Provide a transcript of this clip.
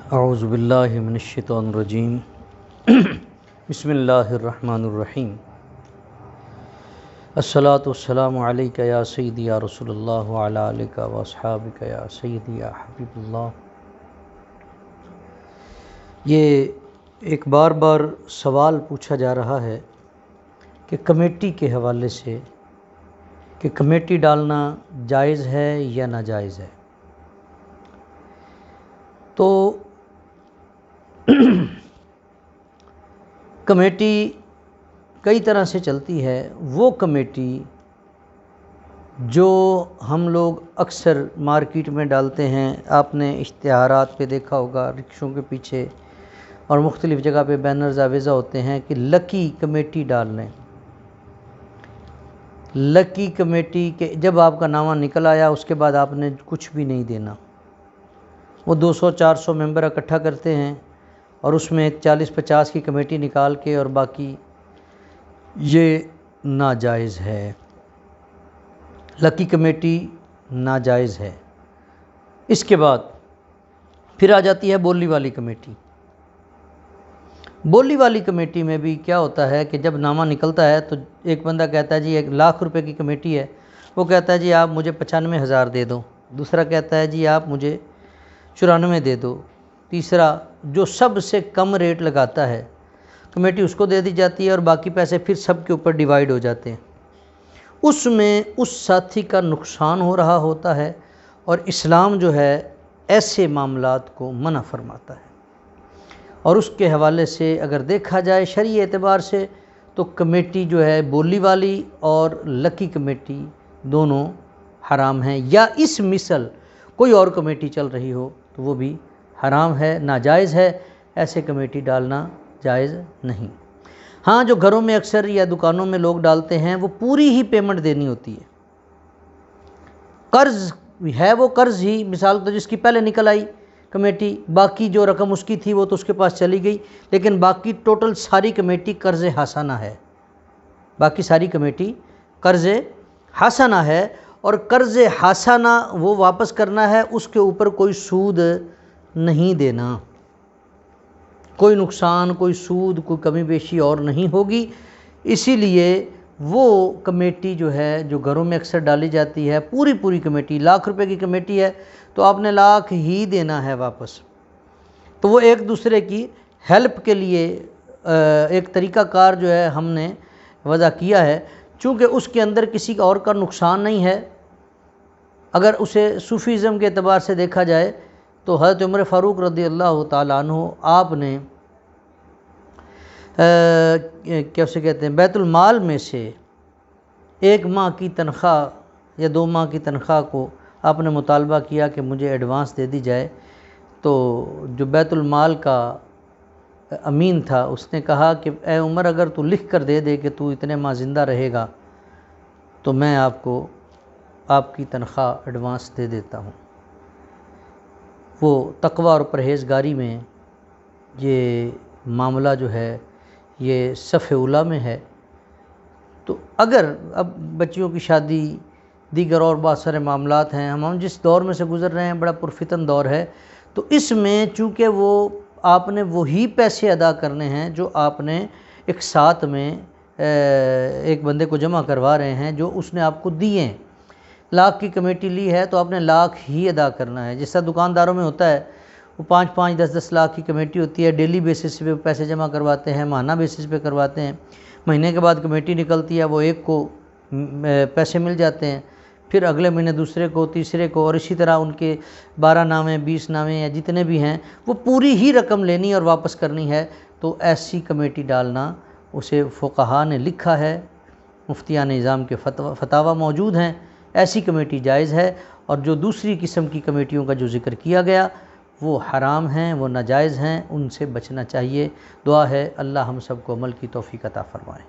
اعوذ باللہ من الشیطان الرجیم بسم اللہ الرحمن الرحیم الصلاۃ والسلام علیک یا سیدی یا رسول اللہ وعلی آلک و اصحابک یا سیدی یا حبیب اللہ۔ یہ ایک بار بار سوال پوچھا جا رہا ہے کہ کمیٹی کے حوالے سے کہ کمیٹی ڈالنا جائز ہے یا ناجائز ہے۔ تو کمیٹی کئی طرح سے چلتی ہے۔ وہ کمیٹی جو ہم لوگ اکثر مارکیٹ میں ڈالتے ہیں، آپ نے اشتہارات پہ دیکھا ہوگا، رکشوں کے پیچھے اور مختلف جگہ پہ بینرز آویزہ ہوتے ہیں کہ لکی کمیٹی ڈال لیں۔ لکی کمیٹی کے جب آپ کا نامہ نکل آیا اس کے بعد آپ نے کچھ بھی نہیں دینا۔ وہ 200-400 ممبر اکٹھا کرتے ہیں اور اس میں 40-50 کی کمیٹی نکال کے اور باقی، یہ ناجائز ہے۔ لکی کمیٹی ناجائز ہے۔ اس کے بعد پھر آ جاتی ہے بولی والی کمیٹی۔ بولی والی کمیٹی میں بھی کیا ہوتا ہے کہ جب نامہ نکلتا ہے تو ایک بندہ کہتا ہے جی 1,00,000 روپے کی کمیٹی ہے، وہ کہتا ہے جی آپ مجھے 95,000 دے دو، دوسرا کہتا ہے جی آپ مجھے 94 دے دو، تیسرا جو سب سے کم ریٹ لگاتا ہے کمیٹی اس کو دے دی جاتی ہے اور باقی پیسے پھر سب کے اوپر ڈیوائیڈ ہو جاتے ہیں۔ اس میں اس ساتھی کا نقصان ہو رہا ہوتا ہے اور اسلام جو ہے ایسے معاملات کو منع فرماتا ہے۔ اور اس کے حوالے سے اگر دیکھا جائے شرعی اعتبار سے تو کمیٹی جو ہے بولی والی اور لکی کمیٹی دونوں حرام ہیں، یا اس مثل کوئی اور کمیٹی چل رہی ہو تو وہ بھی حرام ہے، ناجائز ہے۔ ایسے کمیٹی ڈالنا جائز نہیں۔ ہاں، جو گھروں میں اکثر یا دکانوں میں لوگ ڈالتے ہیں وہ پوری ہی پیمنٹ دینی ہوتی ہے۔ قرض ہے، وہ قرض ہی، مثال تو جس کی پہلے نکل آئی کمیٹی، باقی جو رقم اس کی تھی وہ تو اس کے پاس چلی گئی، لیکن باقی ٹوٹل ساری کمیٹی قرض حسنہ ہے۔ باقی ساری کمیٹی قرض حسنہ ہے اور قرض حسنہ وہ واپس کرنا ہے، اس کے اوپر کوئی سود نہیں دینا، کوئی نقصان، کوئی سود، کوئی کمی بیشی اور نہیں ہوگی۔ اسی لیے وہ کمیٹی جو ہے جو گھروں میں اکثر ڈالی جاتی ہے، پوری کمیٹی 1,00,000 روپے کی کمیٹی ہے تو آپ نے 1,00,000 ہی دینا ہے واپس۔ تو وہ ایک دوسرے کی ہیلپ کے لیے ایک طریقہ کار جو ہے ہم نے وضع کیا ہے، چونکہ اس کے اندر کسی اور کا نقصان نہیں ہے۔ اگر اسے صوفیزم کے اعتبار سے دیکھا جائے تو حضرت عمر فاروق رضی اللہ تعالیٰ عنہ، آپ نے کیسے کہتے ہیں بیت المال میں سے 1 ماہ کی تنخواہ یا 2 ماہ کی تنخواہ کو آپ نے مطالبہ کیا کہ مجھے ایڈوانس دے دی جائے، تو جو بیت المال کا امین تھا اس نے کہا کہ اے عمر، اگر تو لکھ کر دے دے کہ تو اتنے ماہ زندہ رہے گا تو میں آپ کو آپ کی تنخواہ ایڈوانس دے دیتا ہوں۔ وہ تقوی اور پرہیزگاری میں یہ معاملہ جو ہے یہ صف اولیٰ میں ہے۔ تو اگر اب بچیوں کی شادی، دیگر اور بہت سارے معاملات ہیں، ہم جس دور میں سے گزر رہے ہیں بڑا پرفتن دور ہے، تو اس میں چونکہ وہ آپ نے وہی پیسے ادا کرنے ہیں جو آپ نے ایک ساتھ میں ایک بندے کو جمع کروا رہے ہیں جو اس نے آپ کو دیے ہیں۔ 1,00,000 کی کمیٹی لی ہے تو آپ نے 1,00,000 ہی ادا کرنا ہے۔ جس طرح دکانداروں میں ہوتا ہے، وہ 5-5، 10-10 لاکھ کی کمیٹی ہوتی ہے، ڈیلی بیسس پہ پیسے جمع کرواتے ہیں، ماہانہ بیسس پہ کرواتے ہیں، مہینے کے بعد کمیٹی نکلتی ہے، وہ ایک کو پیسے مل جاتے ہیں، پھر اگلے مہینے دوسرے کو، تیسرے کو، اور اسی طرح ان کے 12 نامے، 20 نامے یا جتنے بھی ہیں وہ پوری ہی رقم لینی اور واپس کرنی ہے۔ تو ایسی کمیٹی ڈالنا، اسے فقہا نے لکھا ہے، مفتیان نظام کے فتاوی موجود ہیں، ایسی کمیٹی جائز ہے۔ اور جو دوسری قسم کی کمیٹیوں کا جو ذکر کیا گیا وہ حرام ہیں، وہ ناجائز ہیں، ان سے بچنا چاہیے۔ دعا ہے اللہ ہم سب کو عمل کی توفیق عطا فرمائے۔